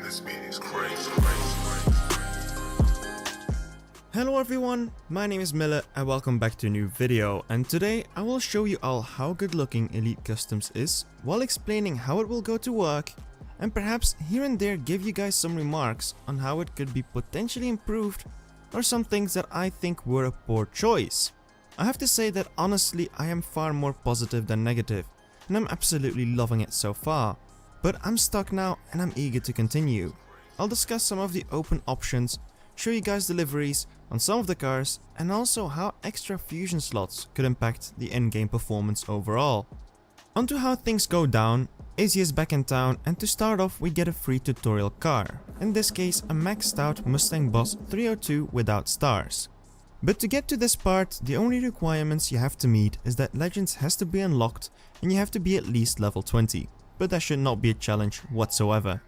This beat is crazy. Hello everyone, my name is Miller and welcome back to a new video, and today I will show you all how good looking Elite Customs is while explaining how it will go to work, and perhaps here and there give you guys some remarks on how it could be potentially improved or some things that I think were a poor choice. I have to say that honestly I am far more positive than negative and I'm absolutely loving it so far, but I'm stuck now and I'm eager to continue. I'll discuss some of the open options, show you guys deliveries on some of the cars, and also how extra fusion slots could impact the in-game performance overall. Onto how things go down. Izzy is back in town, and to start off we get a free tutorial car, in this case a maxed out Mustang Boss 302 without stars. But to get to this part, the only requirements you have to meet is that Legends has to be unlocked and you have to be at least level 20, but that should not be a challenge whatsoever.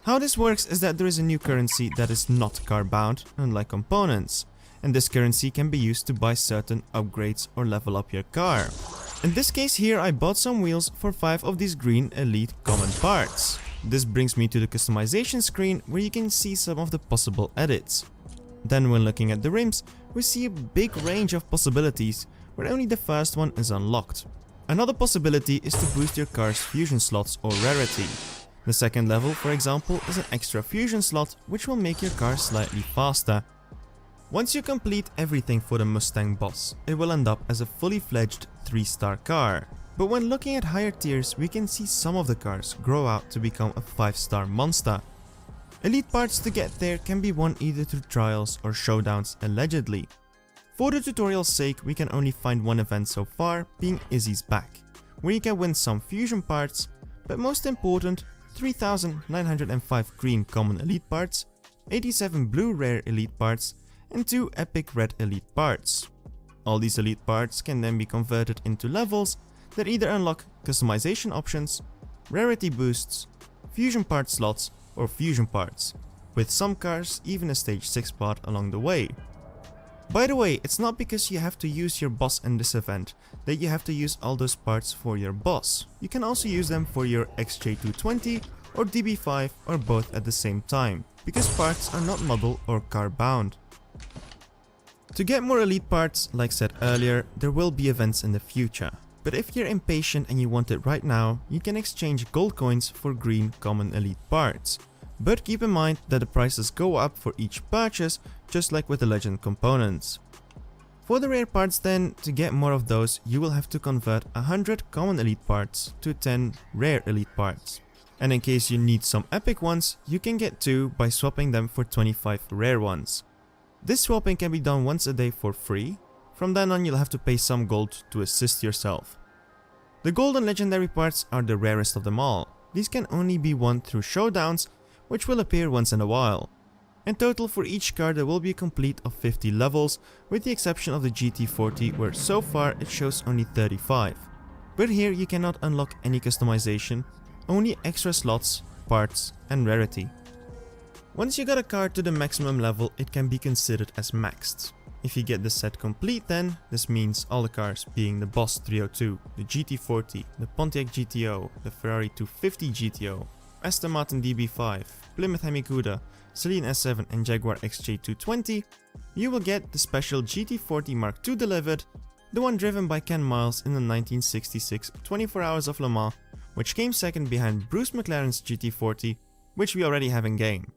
How this works is that there is a new currency that is not car bound, unlike components, and this currency can be used to buy certain upgrades or level up your car. In this case here I bought some wheels for 5 of these green elite common parts. This brings me to the customization screen where you can see some of the possible edits. Then when looking at the rims, we see a big range of possibilities where only the first one is unlocked. Another possibility is to boost your car's fusion slots or rarity. The second level, for example, is an extra fusion slot which will make your car slightly faster. Once you complete everything for the Mustang Boss, it will end up as a fully fledged 3-star car. But when looking at higher tiers, we can see some of the cars grow out to become a 5-star monster. Elite parts to get there can be won either through trials or showdowns allegedly. For the tutorial's sake, we can only find one event so far, being Izzy's Back, where you can win some fusion parts, but most important, 3,905 green common elite parts, 87 blue rare elite parts, and 2 epic red elite parts. All these elite parts can then be converted into levels that either unlock customization options, rarity boosts, fusion part slots, or fusion parts, with some cars even a stage 6 part along the way. By the way, it's not because you have to use your boss in this event that you have to use all those parts for your boss. You can also use them for your XJ220 or DB5 or both at the same time, because parts are not model or car bound. To get more elite parts, like said earlier, there will be events in the future. But if you're impatient and you want it right now, you can exchange gold coins for green common elite parts. But keep in mind that the prices go up for each purchase, just like with the legend components. For the rare parts then, to get more of those, you will have to convert 100 common elite parts to 10 rare elite parts. And in case you need some epic ones, you can get 2 by swapping them for 25 rare ones. This swapping can be done once a day for free. From then on you'll have to pay some gold to assist yourself. The golden legendary parts are the rarest of them all. These can only be won through showdowns, which will appear once in a while. In total for each car there will be a complete of 50 levels, with the exception of the GT40 where so far it shows only 35. But here you cannot unlock any customization, only extra slots, parts and rarity. Once you got a car to the maximum level, it can be considered as maxed. If you get the set complete then, this means all the cars being the Boss 302, the GT40, the Pontiac GTO, the Ferrari 250 GTO, Aston Martin DB5, Plymouth Hemi-Cuda, Celine S7 and Jaguar XJ220, you will get the special GT40 Mark II delivered, the one driven by Ken Miles in the 1966 24 Hours of Le Mans, which came second behind Bruce McLaren's GT40, which we already have in game.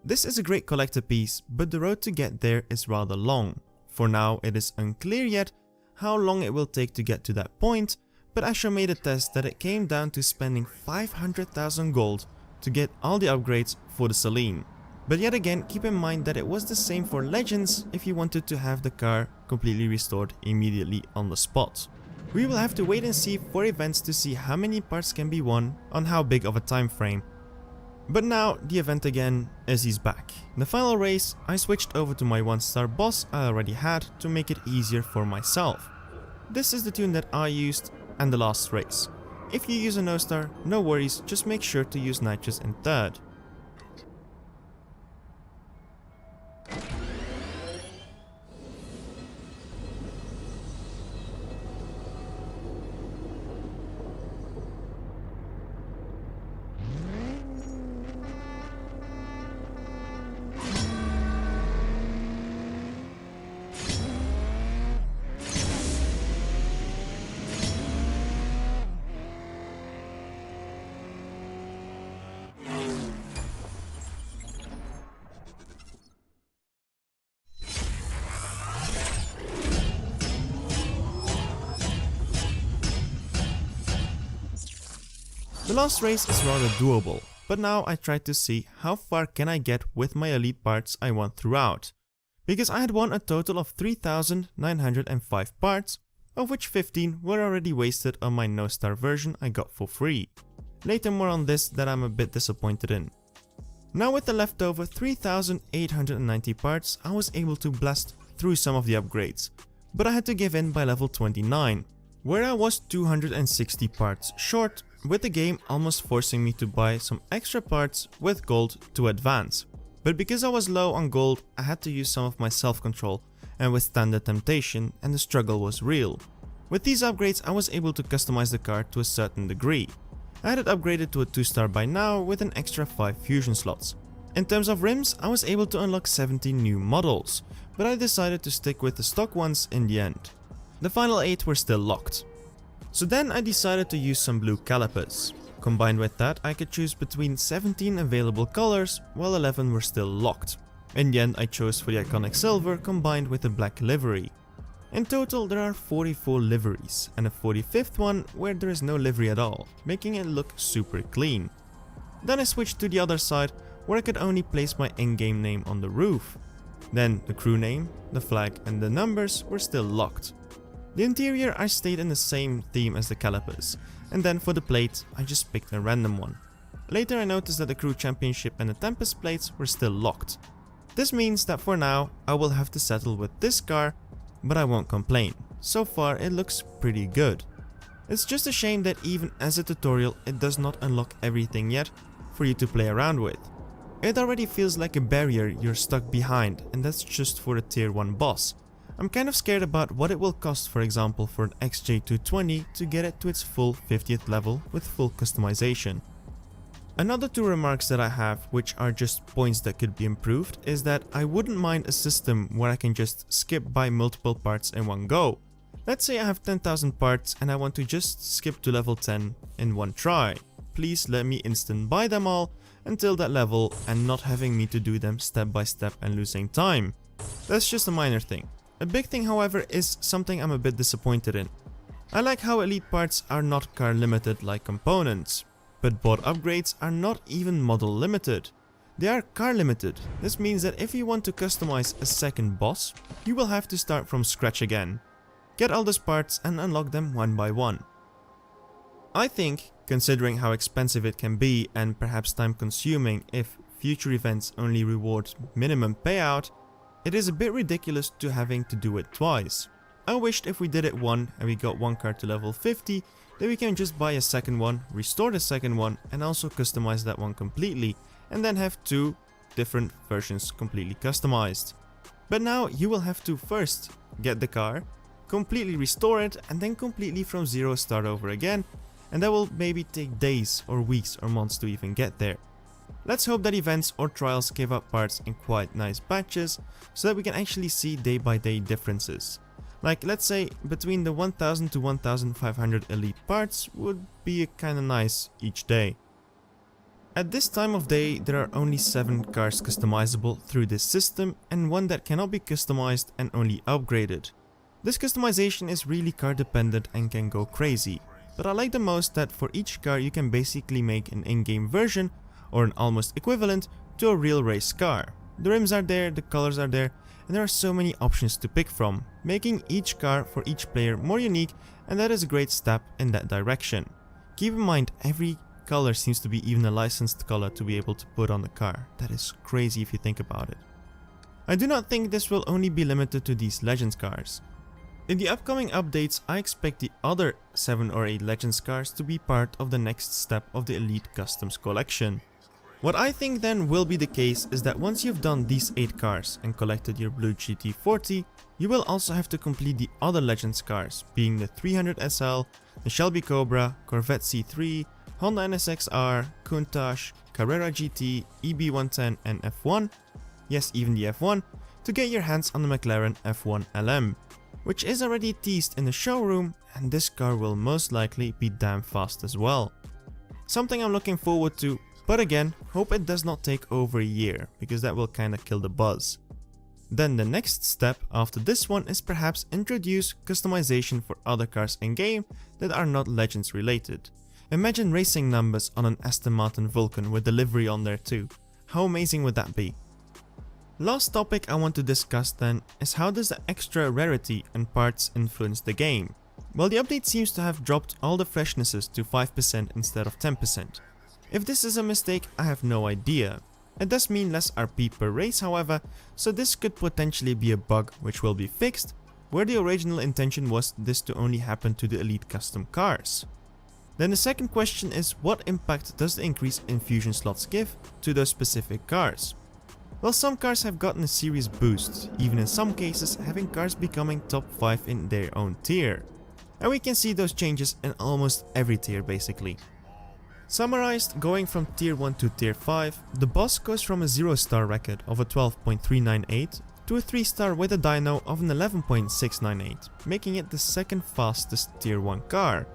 This is a great collector piece, but the road to get there is rather long. For now it is unclear yet how long it will take to get to that point, but Asher made a test that it came down to spending 500,000 gold to get all the upgrades for the Celine. But yet again, keep in mind that it was the same for Legends if you wanted to have the car completely restored immediately on the spot. We will have to wait and see for events to see how many parts can be won on how big of a time frame. But now, the event again, Izzy's Back. In the final race, I switched over to my 1-star boss I already had to make it easier for myself. This is the tune that I used and the last race. If you use a no-star, no worries, just make sure to use nitrous in third. The last race is rather doable, but now I tried to see how far can I get with my elite parts I won throughout, because I had won a total of 3,905 parts, of which 15 were already wasted on my no star version I got for free. Later more on this that I'm a bit disappointed in. Now with the leftover 3,890 parts, I was able to blast through some of the upgrades, but I had to give in by level 29, where I was 260 parts short, with the game almost forcing me to buy some extra parts with gold to advance. But because I was low on gold, I had to use some of my self-control and withstand the temptation, and the struggle was real. With these upgrades I was able to customize the car to a certain degree. I had it upgraded to a 2-star by now with an extra 5 fusion slots. In terms of rims, I was able to unlock 70 new models, but I decided to stick with the stock ones in the end. The final 8 were still locked. So then I decided to use some blue calipers. Combined with that, I could choose between 17 available colors, while 11 were still locked. In the end I chose for the iconic silver combined with the black livery. In total there are 44 liveries, and a 45th one where there is no livery at all, making it look super clean. Then I switched to the other side, where I could only place my in-game name on the roof. Then the crew name, the flag and the numbers were still locked. The interior I stayed in the same theme as the calipers, and then for the plate I just picked a random one. Later I noticed that the crew championship and the Tempest plates were still locked. This means that for now I will have to settle with this car, but I won't complain. So far it looks pretty good. It's just a shame that even as a tutorial it does not unlock everything yet for you to play around with. It already feels like a barrier you're stuck behind, and that's just for a tier 1 boss. I'm kind of scared about what it will cost, for example for an XJ220 to get it to its full 50th level with full customization. Another 2 remarks that I have, which are just points that could be improved, is that I wouldn't mind a system where I can just skip by multiple parts in one go. Let's say I have 10,000 parts and I want to just skip to level 10 in one try. Please let me instant buy them all until that level and not having me to do them step by step and losing time. That's just a minor thing. A big thing however is something I'm a bit disappointed in. I like how elite parts are not car limited like components, but bot upgrades are not even model limited. They are car limited. This means that if you want to customize a second boss, you will have to start from scratch again. Get all those parts and unlock them one by one. I think, considering how expensive it can be and perhaps time consuming if future events only reward minimum payout, it is a bit ridiculous to having to do it twice. I wished if we did it one and we got one car to level 50, then we can just buy a second one, restore the second one and also customize that one completely, and then have 2 different versions completely customized. But now you will have to first get the car, completely restore it, and then completely from zero start over again, and that will maybe take days or weeks or months to even get there. Let's hope that events or trials give up parts in quite nice batches, so that we can actually see day by day differences. Like let's say between the 1000 to 1500 elite parts would be kinda nice each day. At this time of day there are only 7 cars customizable through this system and 1 that cannot be customized and only upgraded. This customization is really car dependent and can go crazy, but I like the most that for each car you can basically make an in-game version or an almost equivalent to a real race car. The rims are there, the colors are there, and there are so many options to pick from, making each car for each player more unique, and that is a great step in that direction. Keep in mind, every color seems to be even a licensed color to be able to put on the car. That is crazy if you think about it. I do not think this will only be limited to these Legends cars. In the upcoming updates, I expect the other 7 or 8 Legends cars to be part of the next step of the Elite Customs collection. What I think then will be the case is that once you've done these 8 cars and collected your blue GT40, you will also have to complete the other Legends cars, being the 300 SL, the Shelby Cobra, Corvette C3, Honda NSX-R, Countach, Carrera GT, EB110 and F1, yes even the F1, to get your hands on the McLaren F1 LM, which is already teased in the showroom, and this car will most likely be damn fast as well. Something I'm looking forward to, but again, hope it does not take over a year, because that will kinda kill the buzz. Then the next step after this one is perhaps introduce customization for other cars in game that are not Legends related. Imagine racing numbers on an Aston Martin Vulcan with delivery on there too. How amazing would that be? Last topic I want to discuss then is how does the extra rarity and parts influence the game? Well, the update seems to have dropped all the freshnesses to 5% instead of 10%. If this is a mistake, I have no idea. It does mean less RP per race however, so this could potentially be a bug which will be fixed, where the original intention was this to only happen to the Elite custom cars. Then the second question is, what impact does the increase in fusion slots give to those specific cars? Well, some cars have gotten a serious boost, even in some cases having cars becoming top 5 in their own tier. And we can see those changes in almost every tier basically. Summarized, going from tier 1 to tier 5, the boss goes from a 0-star record of a 12.398 to a 3-star with a dyno of an 11.698, making it the second fastest tier 1 car.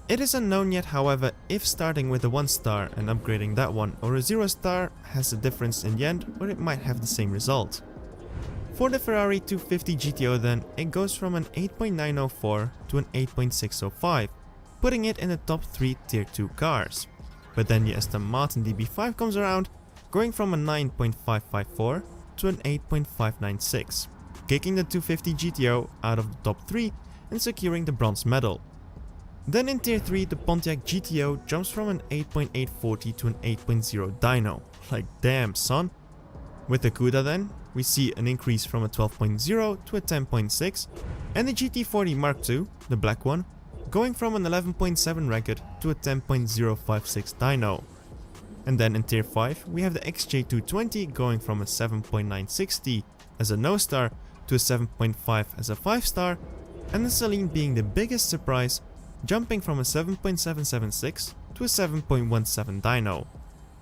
It is unknown yet however if starting with a 1-star and upgrading that one or a 0-star has a difference in the end, or it might have the same result. For the Ferrari 250 GTO then, it goes from an 8.904 to an 8.605, putting it in the top 3 tier 2 cars. But then the Aston Martin DB5 comes around, going from a 9.554 to an 8.596, kicking the 250 GTO out of the top 3 and securing the bronze medal. Then in tier 3 the Pontiac GTO jumps from an 8.840 to an 8.0 dyno. Like damn son. With the CUDA then, we see an increase from a 12.0 to a 10.6, and the GT40 Mark II, the black one, going from an 11.7 record to a 10.056 dyno. And then in tier 5 we have the XJ220 going from a 7.960 as a no star to a 7.5 as a 5-star, and the Celine being the biggest surprise, jumping from a 7.776 to a 7.17 dyno.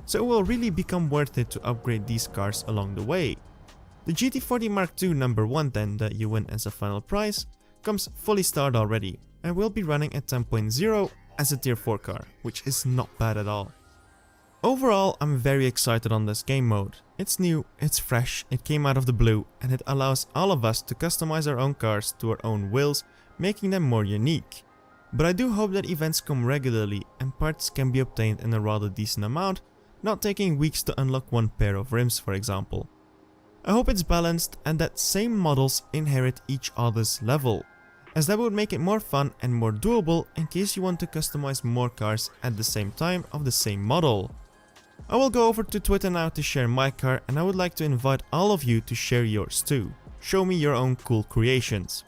So it will really become worth it to upgrade these cars along the way. The GT40 Mark II number 1 then that you win as a final prize comes fully starred already and will be running at 10.0 as a tier 4 car, which is not bad at all. Overall, I'm very excited on this game mode. It's new, it's fresh, it came out of the blue, and it allows all of us to customize our own cars to our own wills, making them more unique. But I do hope that events come regularly and parts can be obtained in a rather decent amount, not taking weeks to unlock one pair of rims for example. I hope it's balanced and that same models inherit each other's level, as that would make it more fun and more doable in case you want to customize more cars at the same time of the same model. I will go over to Twitter now to share my car, and I would like to invite all of you to share yours too. Show me your own cool creations.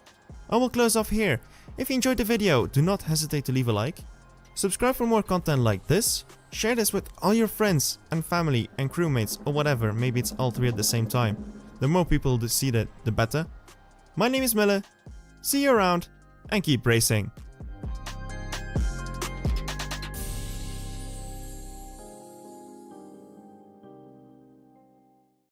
I will close off here. If you enjoyed the video, do not hesitate to leave a like. Subscribe for more content like this. Share this with all your friends and family and crewmates or whatever, maybe it's all 3 at the same time. The more people that see that, the better. My name is Mille. See you around and keep racing.